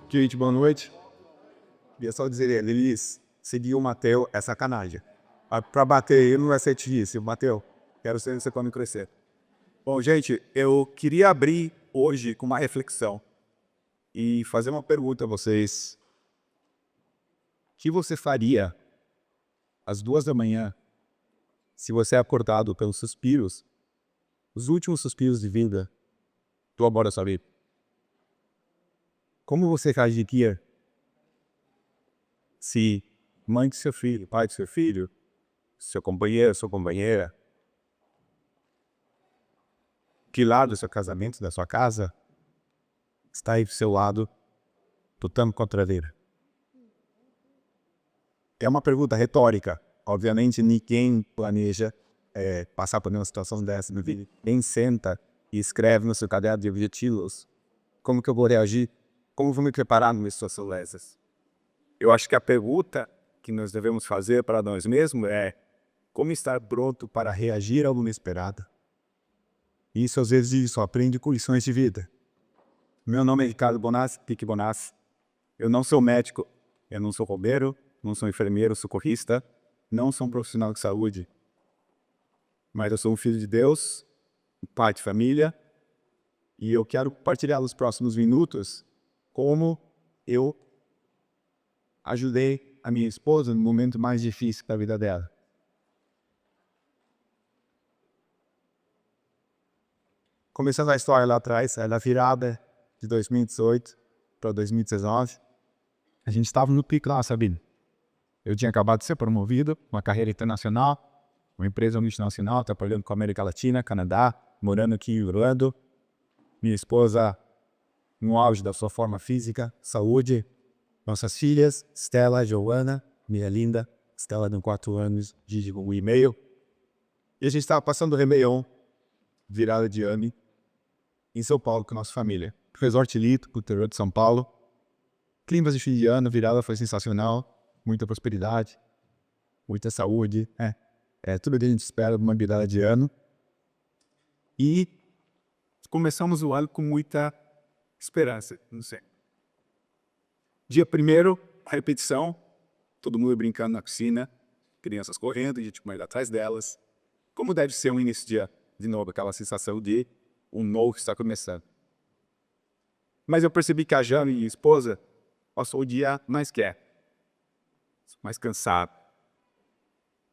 Gente, boa noite. Queria só dizer, Elis, seguir o Mateu é sacanagem. Pra bater ele não vai ser difícil. Mateu, quero ser você quando crescer. Bom, gente, eu queria abrir hoje com uma reflexão e fazer uma pergunta a vocês. O que você faria às 2 da manhã se você é acordado pelos suspiros, os últimos suspiros de vida do amor da sua vida? Como você reagiria se mãe do seu filho, pai do seu filho, seu companheiro, sua companheira, que lado do seu casamento, da sua casa, está aí do seu lado, lutando contra a vida? É uma pergunta retórica. Obviamente, ninguém planeja passar por uma situação dessa na vida. Ninguém senta e escreve no seu caderno de objetivos como que eu vou reagir, como vou me preparar numa situação dessas. Eu acho que a pergunta que nós devemos fazer para nós mesmos é como estar pronto para reagir ao inesperado. Isso, às vezes, só aprende com lições de vida. Meu nome é Ricardo Bonassi, Pique Bonassi. Eu não sou médico, eu não sou bombeiro, não sou enfermeiro, socorrista, não sou um profissional de saúde. Mas eu sou um filho de Deus, um pai de família, e eu quero compartilhar nos próximos minutos como eu ajudei a minha esposa no momento mais difícil da vida dela. Começando a história lá atrás, na virada de 2018 para 2019, a gente estava no pico lá, Sabine. Eu tinha acabado de ser promovido, uma carreira internacional, uma empresa multinacional, trabalhando com a América Latina, Canadá, morando aqui em Orlando. Minha esposa no auge da sua forma física, saúde. Nossas filhas, Stella e Joana, minha linda. Stella de 4 anos, Gigi com 1,5. E a gente estava passando o Réveillon, virada de ano, em São Paulo com a nossa família. Resort Lito, pro interior de São Paulo. Climas de fim de ano, virada foi sensacional. Muita prosperidade, muita saúde. Tudo que a gente espera de uma virada de ano. E começamos o ano com muita esperança, não sei. Dia 1º, a repetição, todo mundo brincando na piscina, crianças correndo, a gente correndo atrás delas. Como deve ser um início de ano, de novo, aquela sensação de um novo que está começando. Mas eu percebi que a Jane, minha esposa, passou o dia mais quieto, mais cansado.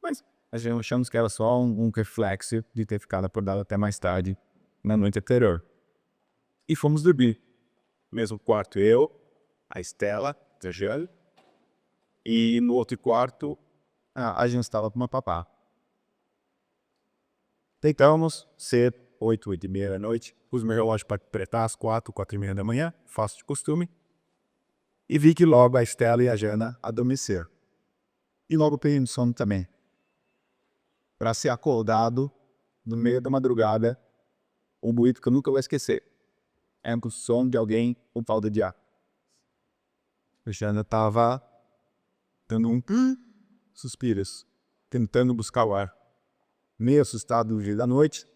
Mas a gente achamos que era só um reflexo de ter ficado acordado até mais tarde na noite anterior. E fomos dormir. Mesmo quarto eu, a Stella, a Jane, e no outro quarto a gente estava com uma papá. Deitamos cedo, 8, 8:30 da noite, pus meu relógio para apertar às 4, 4:30 da manhã, faço de costume, e vi que logo a Stella e a Jana adormeceram. E logo peguei no sono também. Para ser acordado no meio da madrugada, um bonito que eu nunca vou esquecer. É o som de alguém com falta de ar. A Jana estava dando suspiros, tentando buscar o ar. Meio assustado no dia da noite,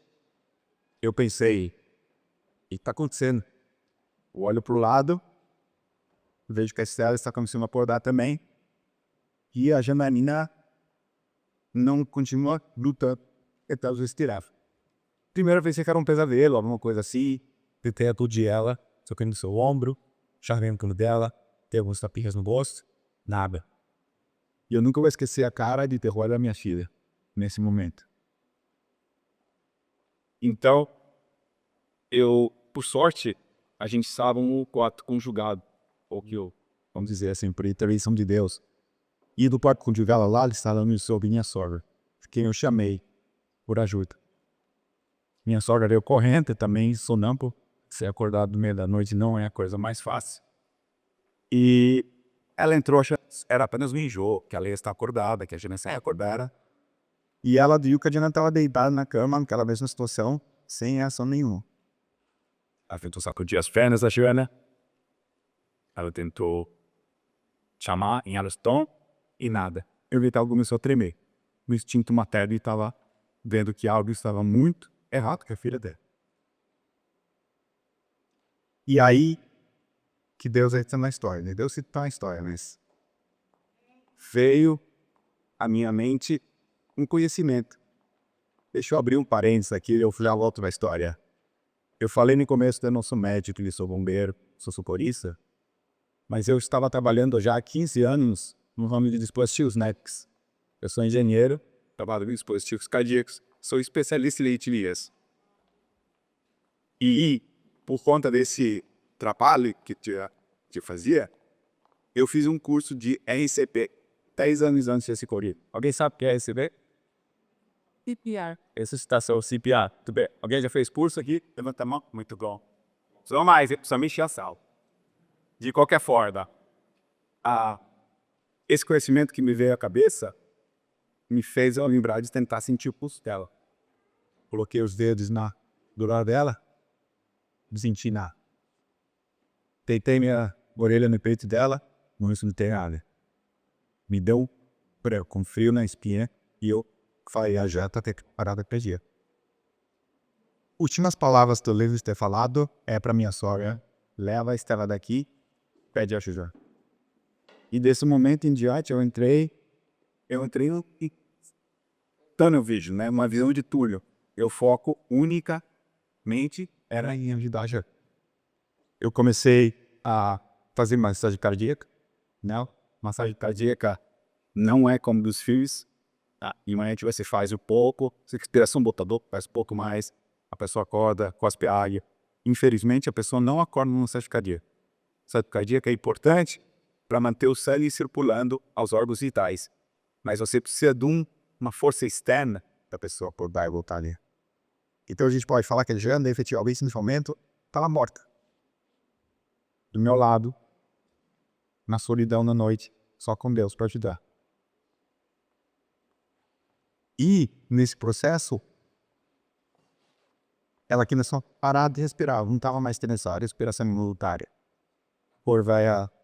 eu pensei, o que está acontecendo? Eu olho para o lado, vejo que a Stella está começando a acordar também, e a Janaína não continua lutando, tentando respirar. Primeira vez que era um pesadelo, alguma coisa assim, tentei acudir ela, tocando no seu ombro, chavendo no cano dela, tem alguns tapinhas no rosto, nada. E eu nunca vou esquecer a cara de terror da minha filha, nesse momento. Então, por sorte, a gente estava um quarto conjugado, ou que eu, vamos dizer assim, por intervenção de Deus. E do quarto conjugal lá, estava minha sogra, quem eu chamei por ajuda. Minha sogra deu corrente também, sonâmbulo. Ser acordado no meio da noite não é a coisa mais fácil. E ela entrou, era apenas um enjoo, que ela ia estar acordada, que a Jana ia acordar. E ela viu que a Jana estava deitada na cama, naquela mesma situação, sem reação nenhuma. Ela tentou sacudir as pernas da Jana. Ela tentou chamar em alto tom e nada. Eu vi que ela começou a tremer. O instinto materno estava vendo que algo estava muito errado com a filha dela. E aí, que Deus entra na história, né? Deus está na história, mas veio à minha mente um conhecimento. Deixa eu abrir um parênteses aqui e eu já volto na história. Eu falei no começo que eu não sou médico, eu sou bombeiro, sou socorrista, mas eu estava trabalhando já há 15 anos no ramo de dispositivos médicos. Eu sou engenheiro, trabalho com dispositivos cardíacos, sou especialista em leitilias. E por conta desse trabalho que eu fazia, eu fiz um curso de RCP 10 anos antes desse corrido. Alguém sabe o que é RCP? CPR. Ressuscitação CPR. Tudo bem. Alguém já fez curso aqui? Levanta a mão. Muito bom. Só mais, só mexer a sala. De qualquer forma, esse conhecimento que me veio à cabeça me fez eu lembrar de tentar sentir o pulso dela. Coloquei os dedos do lado dela, não senti nada. Deitei minha orelha no peito dela, não tem nada. Me deu um branco, com frio na espinha, e eu falei, a janta tem que parar de pedir. Últimas palavras que eu lembro de ter falado é para minha sogra: leva a Estela daqui, pede ajuda. E desse momento em diante eu entrei no tunnel vision, né? Uma visão de túnel. Eu foco unicamente era em ajudar a gente. Eu comecei a fazer massagem cardíaca, né? Massagem cardíaca não é como dos filmes. Em uma gente você faz um pouco, você respiração botador, faz um pouco mais, a pessoa acorda, cospe água. Infelizmente a pessoa não acorda numa massagem cardíaca. Massagem cardíaca é importante para manter o sangue circulando aos órgãos vitais, mas você precisa de uma força externa da pessoa acordar e voltar ali. Então a gente pode falar que a Jana, efetivamente, nesse momento, estava morta. Do meu lado, na solidão na noite, só com Deus para ajudar. E, nesse processo, ela aqui só parada de respirar, não estava mais tendo essa respiração involuntária.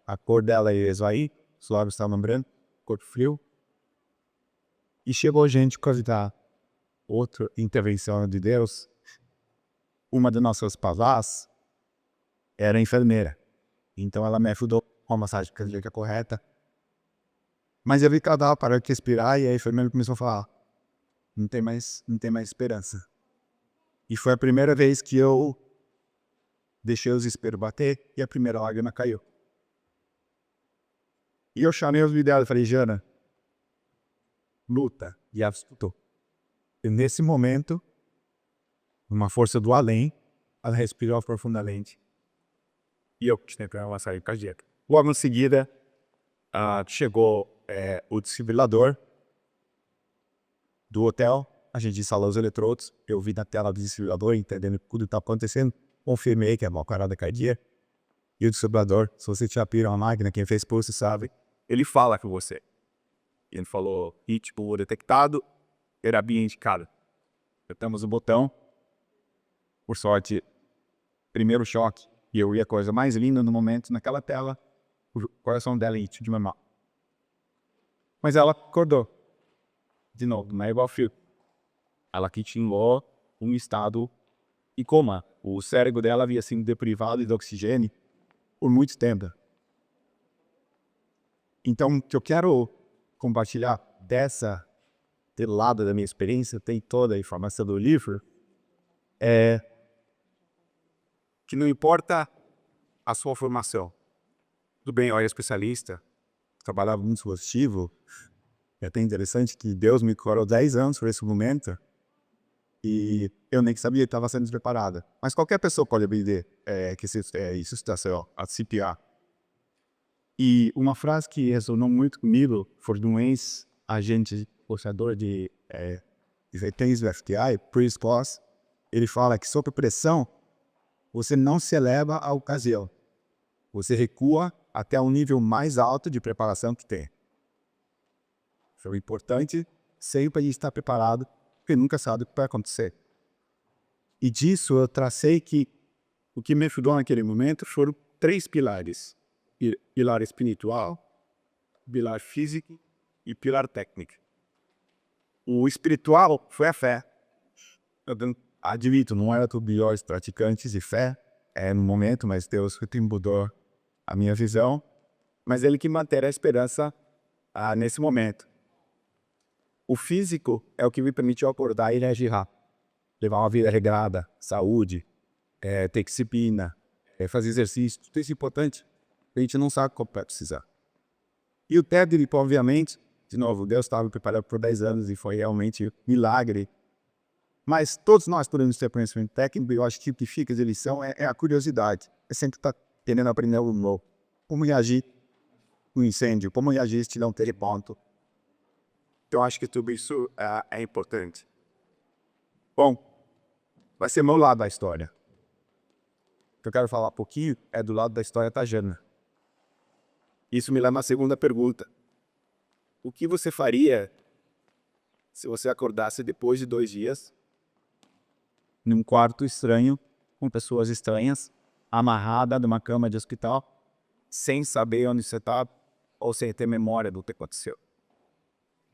A cor dela ia esvair, os lábios estavam branco, corpo frio. E chegou gente para ajudar. Outra intervenção de Deus. Uma das nossas pavás era enfermeira. Então ela me ajudou com a massagem cardíaca correta. Mas eu vi que ela dava para respirar e a enfermeira começou a falar: não tem mais esperança. E foi a primeira vez que eu deixei os esperos bater e a primeira lágrima caiu. E eu chamei os vídeos dela e falei: Jana, luta. E ela escutou. E nesse momento, uma força do além, ela respirou profundamente. E eu continuei com a massagem cardíaca. Logo em seguida, chegou o desfibrilador do hotel. A gente instalou os eletrodos. Eu vi na tela do desfibrilador, entendendo tudo que está acontecendo. Confirmei que é uma parada cardíaca. E o desfibrilador, se você já pira uma máquina, quem fez pulso sabe, ele fala com você. Ele falou: ritmo detectado, terapia indicada. Apertamos o botão. Por sorte, primeiro choque. E eu vi a coisa mais linda no momento, naquela tela, o coração dela em de normal. Mas ela acordou. De novo, não é igual fio. Ela continuou um estado em coma. O cérebro dela havia sido deprivado de oxigênio por muito tempo. Então, o que eu quero compartilhar desse lado da minha experiência, tem toda a informação do livro, é que não importa a sua formação. Tudo bem, eu era especialista, trabalhava muito dispositivo. É até interessante que Deus me curou 10 anos por esse momento e eu nem sabia que estava sendo preparada. Mas qualquer pessoa pode aprender que isso está sendo a CPR. E uma frase que ressonou muito comigo foi de um ex-agente portador de itens do FBI, Chris Voss. Ele fala que sob pressão você não se eleva à ocasião. Você recua até um nível mais alto de preparação que tem. Foi importante sempre a gente estar preparado, porque nunca sabe o que vai acontecer. E disso eu tracei que o que me ajudou naquele momento foram 3 pilares. Pilar espiritual, pilar físico e pilar técnico. O espiritual foi a fé. Eu admito, não era dos melhores praticantes de fé no momento, mas Deus foi embudou a minha visão, mas ele que mantém a esperança nesse momento. O físico é o que me permitiu acordar e reagir rápido. Levar uma vida regrada, saúde, ter disciplina, fazer exercício, tudo isso é importante. A gente não sabe como vai precisar. E o técnico, obviamente, de novo, Deus estava me preparando por 10 anos e foi realmente um milagre. Mas todos nós podemos ter conhecimento técnico e eu acho que o que fica de lição é a curiosidade. É sempre estar querendo aprender algo novo. Como reagir no incêndio, como reagir se não ter ponto. Então acho que tudo isso é importante. Bom, vai ser meu lado da história. O que eu quero falar um pouquinho é do lado da história da Jana. Isso me leva à segunda pergunta. O que você faria se você acordasse depois de 2 dias num quarto estranho, com pessoas estranhas, amarrada numa cama de hospital, sem saber onde você está ou sem ter memória do que aconteceu?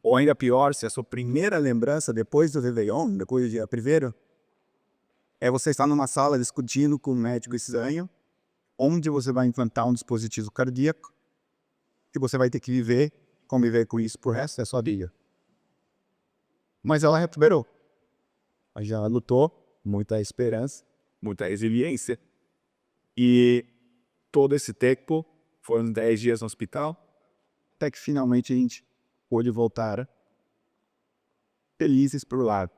Ou ainda pior, se a sua primeira lembrança depois do Réveillon, depois do dia primeiro, é você estar numa sala discutindo com um médico estranho, onde você vai implantar um dispositivo cardíaco, que você vai ter que conviver com isso por resto da sua vida. Mas ela recuperou. Ela já lutou, muita esperança, muita resiliência. E todo esse tempo, foram 10 dias no hospital, até que finalmente a gente pôde voltar felizes para o lado.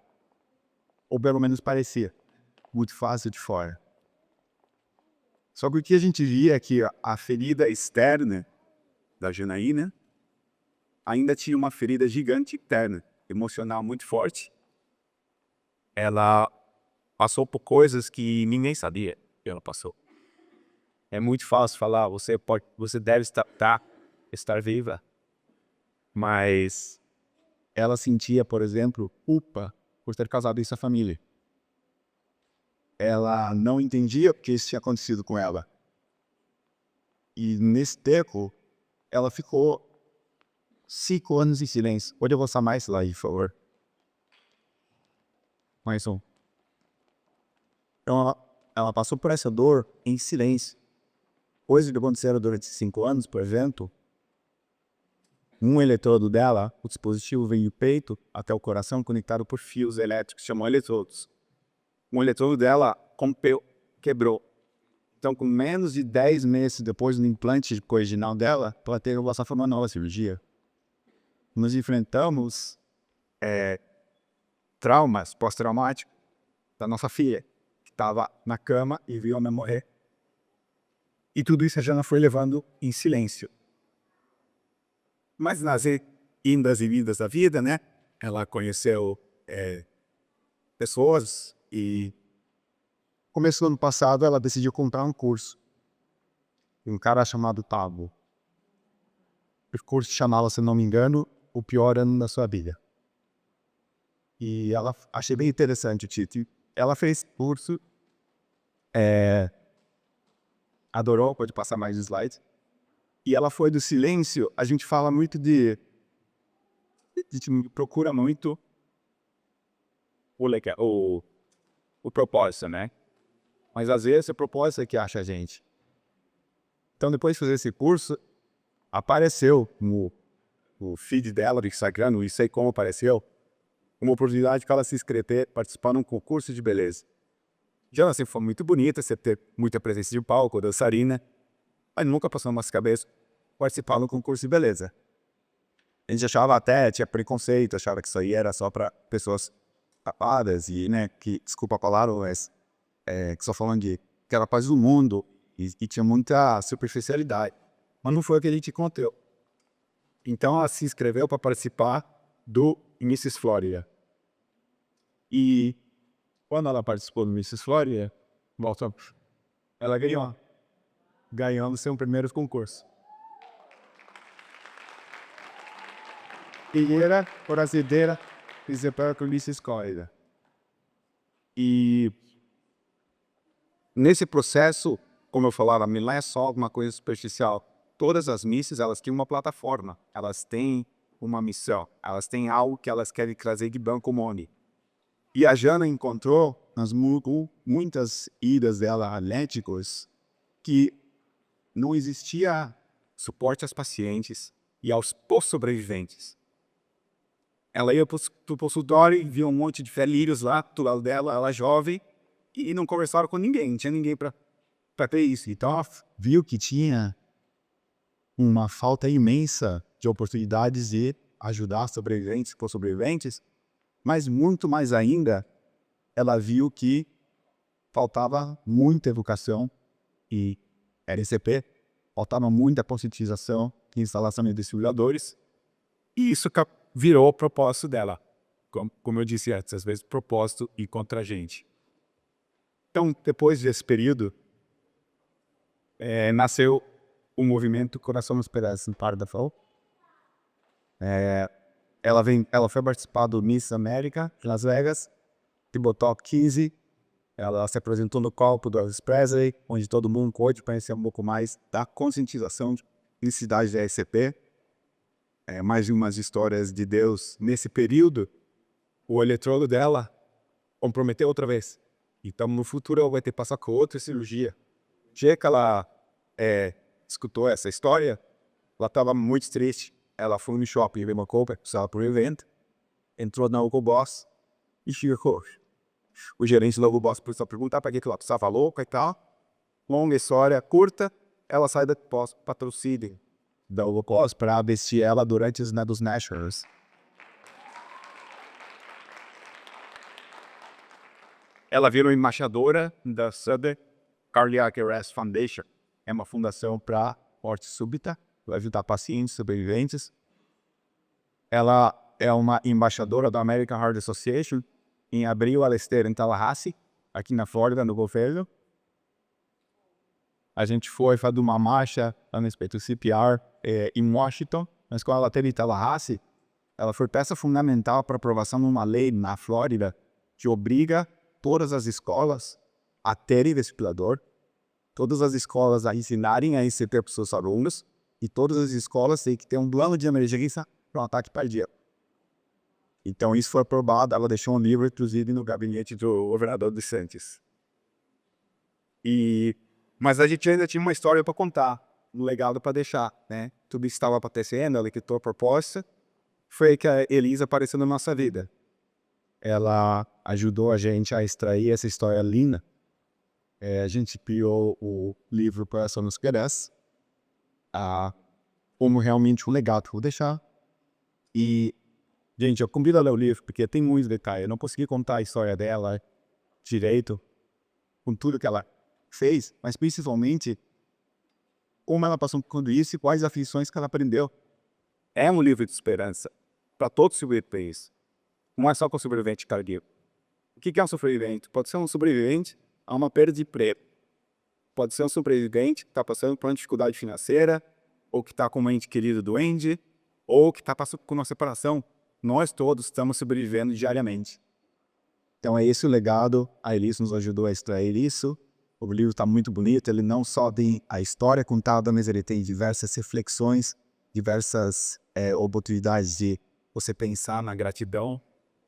Ou pelo menos parecia. Muito fácil de fora. Só que o que a gente via é que a ferida externa da Janaína ainda tinha uma ferida gigante interna, emocional muito forte. Ela passou por coisas que ninguém sabia que ela passou. É muito fácil falar, você deve estar viva, mas ela sentia, por exemplo, culpa por ter causado isso à família. Ela não entendia porque isso tinha acontecido com ela. E nesse tempo, ela ficou 5 anos em silêncio. Pode avançar mais lá, por favor. Mais um. Então, ela passou por essa dor em silêncio. Coisas que aconteceram durante esses 5 anos, por exemplo, um eletrodo dela, o dispositivo vem do peito até o coração conectado por fios elétricos, chamam eletrodos. Um eletrodo dela rompeu, quebrou. Então, com menos de 10 meses depois do implante original dela, ela teve que passar por uma nova cirurgia. Nós enfrentamos traumas pós-traumáticos da nossa filha, que estava na cama e viu a mãe morrer. E tudo isso a Jana foi levando em silêncio. Mas nas indas e vindas da vida, né? Ela conheceu pessoas e começou ano passado, ela decidiu comprar um curso. Um cara chamado Tabo. O curso chamava, se não me engano, O Pior Ano da Sua Vida. E ela achei bem interessante o título. Ela fez curso, adorou, pode passar mais slides. E ela foi do silêncio. A gente fala muito a gente procura muito o propósito, né? Mas às vezes o propósito é que acha a gente. Então depois de fazer esse curso, apareceu no feed dela do Instagram, não sei como apareceu, uma oportunidade para ela se inscrever, participar de um concurso de beleza. Já assim, foi muito bonita, você ter muita presença de palco, dançarina, mas nunca passou na nossa cabeça participar de um concurso de beleza. A gente achava até, tinha preconceito, achava que isso aí era só para pessoas tapadas e, né, que, desculpa a palavra, mas que só falando de que era paz do mundo e tinha muita superficialidade. Mas não foi o que a gente encontrou. Então ela se inscreveu para participar do Mrs. Florida. E quando ela participou do Mrs. Florida, ela ganhou. Ganhou no seu primeiro concurso. E era brasileira, principal com Mrs. Florida. E nesse processo, como eu falava, não é só alguma coisa superficial. Todas as misses, elas têm uma plataforma, elas têm uma missão, elas têm algo que elas querem trazer de Banco Money. E a Jana encontrou, nas muitas idas dela a médicos, que não existia suporte aos pacientes e aos pós-sobreviventes. Ela ia para o consultório e via um monte de velhos lá do lado dela, ela jovem, e não conversaram com ninguém, não tinha ninguém para ter isso. Então ela viu que tinha uma falta imensa de oportunidades de ajudar sobreviventes por sobreviventes, mas muito mais ainda, ela viu que faltava muita educação e LCP, faltava muita conscientização e instalação de desfibriladores, e isso virou o propósito dela. Como eu disse antes, às vezes propósito e contra a gente. Então, depois desse período, nasceu o movimento Coração nos Pedaços em Pardafall. Ela foi participar do Miss América em Las Vegas, que botou 15. Ela se apresentou no copo do Elvis Presley, onde todo mundo pôde conhecer um pouco mais da conscientização de felicidade da ECP. Mais de umas histórias de Deus. Nesse período, o eletrodo dela comprometeu outra vez. Então, no futuro, ela vai ter que passar com outra cirurgia. No dia que ela escutou essa história, ela estava muito triste. Ela foi no shopping ver uma compra, precisava para um evento, entrou na Hugo Boss e chegou. O gerente da Hugo Boss precisou perguntar para que ela estava louca e tal. Longa história curta, ela sai da pós-patrocínio da Hugo Boss para vestir ela durante os dos Nationals. Ela virou embaixadora da Southern Cardiac Arrest Foundation. É uma fundação para morte súbita, vai ajudar pacientes sobreviventes. Ela é uma embaixadora da American Heart Association. Em abril, ela esteve em Tallahassee, aqui na Flórida, no governo. A gente foi fazer uma marcha a respeito do CPR em Washington, mas quando ela esteve em Tallahassee, ela foi peça fundamental para a aprovação de uma lei na Flórida que obriga todas as escolas a terem desfibrilador, todas as escolas a ensinarem a ICP para os seus alunos, e todas as escolas têm que ter um plano de emergência para um ataque cardíaco. Então isso foi aprovado, ela deixou um livro, inclusive, no gabinete do governador DeSantis. Mas a gente ainda tinha uma história para contar, um legado para deixar, né? Tudo isso estava acontecendo, ela quitou a proposta, foi que a Elisa apareceu na nossa vida. Ela ajudou a gente a extrair essa história linda. A gente criou o livro Coração nos Pedaços, como realmente um legado que eu vou deixar. E, gente, eu convido a ler o livro, porque tem muitos detalhes. Eu não consegui contar a história dela direito, com tudo que ela fez, mas principalmente como ela passou por tudo isso e quais aflições que ela aprendeu. É um livro de esperança para todos os sobreviventes. Não é só com sobrevivente cardíaco. O que é um sobrevivente? Pode ser um sobrevivente a uma perda de emprego. Pode ser um sobrevivente que está passando por uma dificuldade financeira, ou que está com um ente querido doente, ou que está passando por uma separação. Nós todos estamos sobrevivendo diariamente. Então é esse o legado. A Elisa nos ajudou a extrair isso. O livro está muito bonito. Ele não só tem a história contada, mas ele tem diversas reflexões, diversas oportunidades de você pensar na gratidão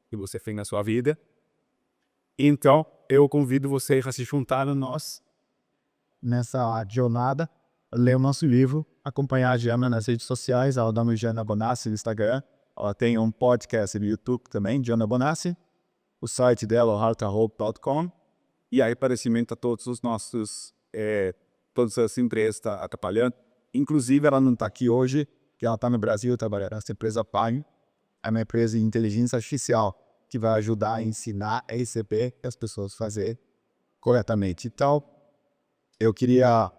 que você fez na sua vida. Então, eu convido vocês a se juntar a nós nessa jornada, ler o nosso livro, acompanhar a Gianna nas redes sociais. Ela dá no Gianna Bonassi no Instagram. Ela tem um podcast no YouTube também, Gianna Bonassi. O site dela é heartandhope.com. E aí, aparecimento a todos os nossos, todas as empresas que estão atrapalhando. Inclusive, ela não está aqui hoje, porque ela está no Brasil trabalhando nessa empresa Pine. É uma empresa de inteligência artificial que vai ajudar a ensinar a ECP e as pessoas a fazer corretamente. Então, eu queria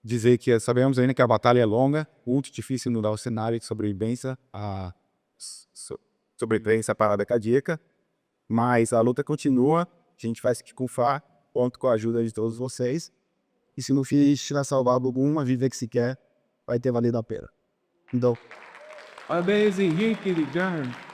dizer que sabemos ainda que a batalha é longa, muito difícil mudar o cenário de sobrevivência, a sobrevivência à parada cardíaca, mas a luta continua, a gente vai se confiar, conto com a ajuda de todos vocês, e se no fim tiver salvado alguma vida que se quer, vai ter valido a pena. Então, Amazing, Yankee Gun.